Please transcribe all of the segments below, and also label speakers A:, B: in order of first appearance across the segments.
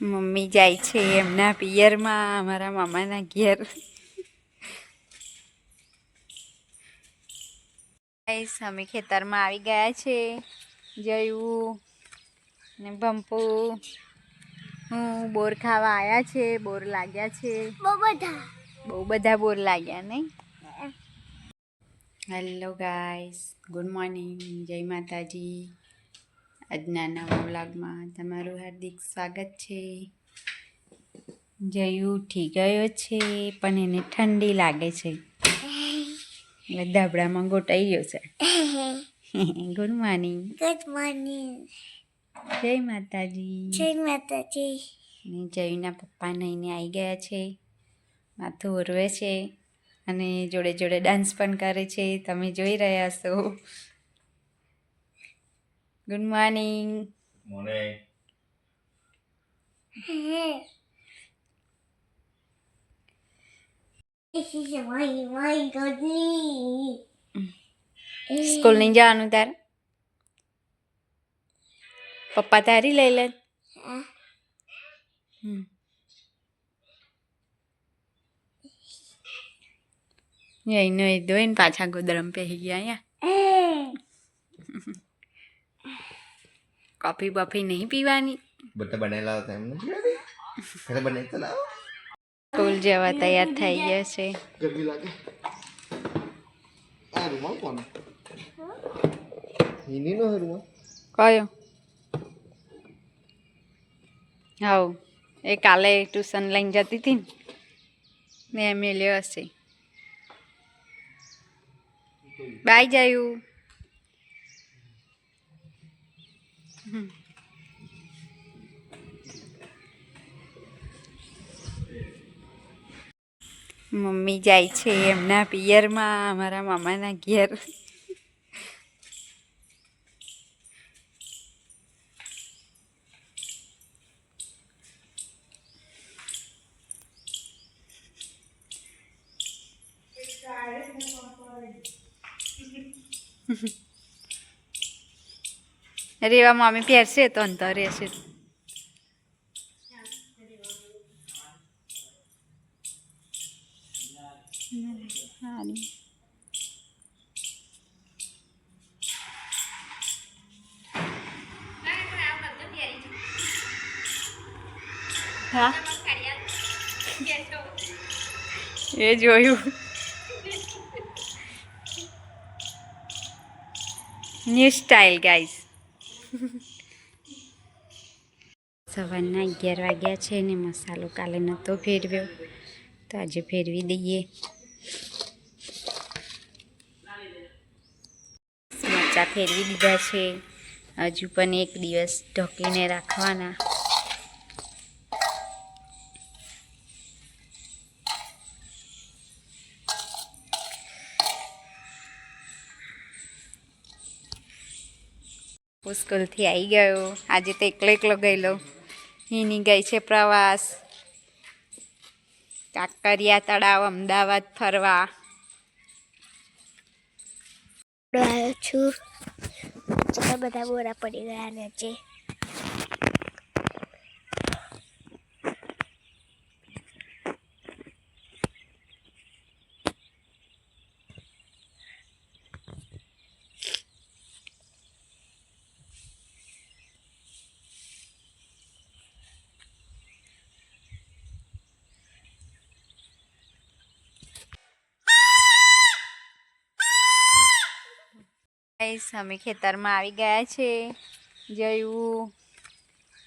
A: Mummy જાય છે એમના પિયરમાં, અમારા મામાના ઘેર. અમે ખેતરમાં આવી ગયા છે. જયું ને ભંપુ હું બોર ખાવા આવ્યા છે. બોર લાગ્યા છે બહુ બધા બોર લાગ્યા નહીં. હેલો ગાઈસ, ગુડ મોર્નિંગ, જય માતાજી. આજના નવા વ્લોગમાં તમારું હાર્દિક સ્વાગત છે. જયું ઉઠી ગયો છે પણ એને ઠંડી લાગે છે એટલે ધાબળામાં ગોટાઈ ગયો છે. Good morning.
B: Good morning.
A: જય માતાજી.
B: જય માતાજી.
A: ને જયુના પપ્પા નહીને આવી ગયા છે. માથું ઓરવે છે અને જોડે જોડે ડાન્સ પણ કરે છે. તમે જોઈ રહ્યા છો. Good morning.
C: Morning.
B: This is my goodness.
A: School નહીં જવાનું તારે? પપ્પા તારી લઈ લે. એનો એ દોઈને પાછા ગોદરમ પહેરી ગયા. અહીંયા કોફી બફી નહીં પીવાની.
C: બધા બનાવેલા હતા એમને ઘરે બનાવી તો લાવો.
A: સ્કૂલ જવા તૈયાર થઈ ગયા છે.
C: ગરમી લાગે. આ રૂમાલ કોણ? હિની નો રૂમાલ
A: કયો? હાઉ એ કાલે ટ્યુશન લઈને જતી હતી ને એમ લ્યો હશે. બાય જાયું. મમ્મી જાય છે એમના પિયરમાં, અમારા મામાના ઘેર. અરે એવા મમ્મી પહેરશે તો અંતર રહેશે. હા એ જોયું. New style guys. સવારના 11 વાગ્યા છે ને મસાલો કાલે નહોતો ફેરવ્યો તો આજે ફેરવી દઈએ. મરચાં ફેરવી દીધા છે. હજુ પણ એક દિવસ ઢોકીને રાખવાના. સ્કૂલથી આવી ગયો. આજે તો એકલો ગયેલો. એની ગઈ છે પ્રવાસ કાંકરિયા તળાવ અમદાવાદ ફરવા.
B: આવ્યો છું. ચાલો બધા બોરા પડી ગયા નીચે.
A: અમે ખેતરમાં આવી ગયા છે. જયું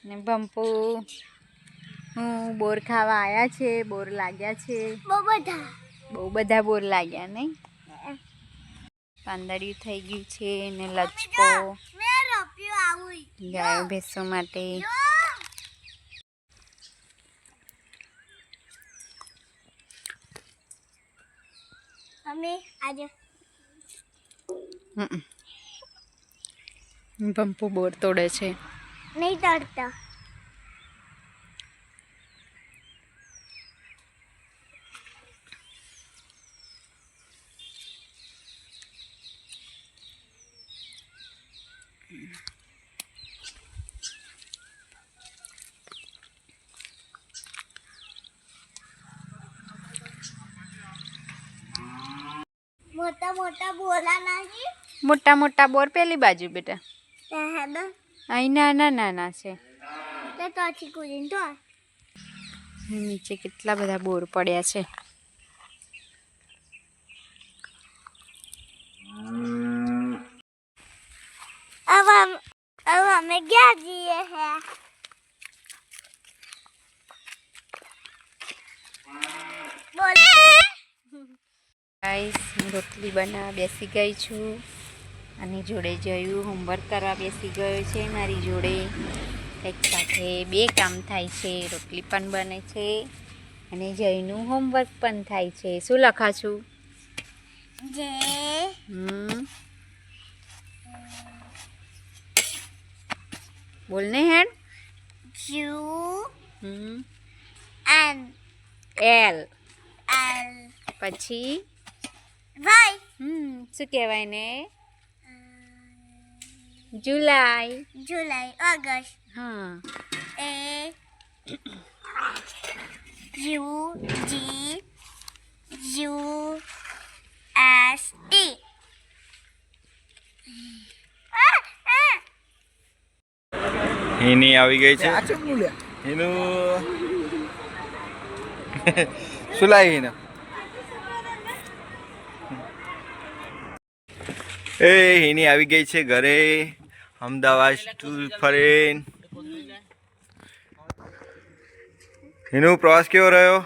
A: ને ભંપુ હું બોર ખાવા આવ્યા છે. બોર લાગ્યા છે બહુ બધા બોર લાગ્યા નહીં. પાંદડિયું થઈ ગયું છે ને લચકો ગાયો ભેંસો માટે.
B: અમે આજે
A: ભંપુ બોર તોડે છે.
B: નહીં તડતા.
A: મોટા મોટા બોર પેલી બાજુ બેટા.
B: હેડો
A: અહીં નાના નાના છે.
B: તો તોથી કુદીને તો
A: નીચે કેટલા બધા બોર પડ્યા છે.
B: अब हमें क्या दिए हैं बोले
A: ગાઈસ હું રોટલી બનાવવા બેસી ગઈ છું. આની જોડે જયું હોમવર્ક કરવા બેસી ગયો છે મારી જોડે. એક સાથે બે કામ થાય છે, રોટલી પણ બને છે અને જયનું હોમવર્ક પણ થાય છે. શું લખા છું?
B: जे
A: બોલને હેડ.
B: U
A: L.
B: एल
A: પછી
B: वाई
A: શું કહેવાય ને? જુલાઈ.
B: जुलाई अगस्त
A: હા.
B: A U G U S T
D: હિની આવી ગઈ છે. હિનું શું લાવી હિને? એ હિની આવી ગઈ છે ઘરે અમદાવાદ ટૂર ફરીને. હિનું પ્રવાસ કેવો રહ્યો?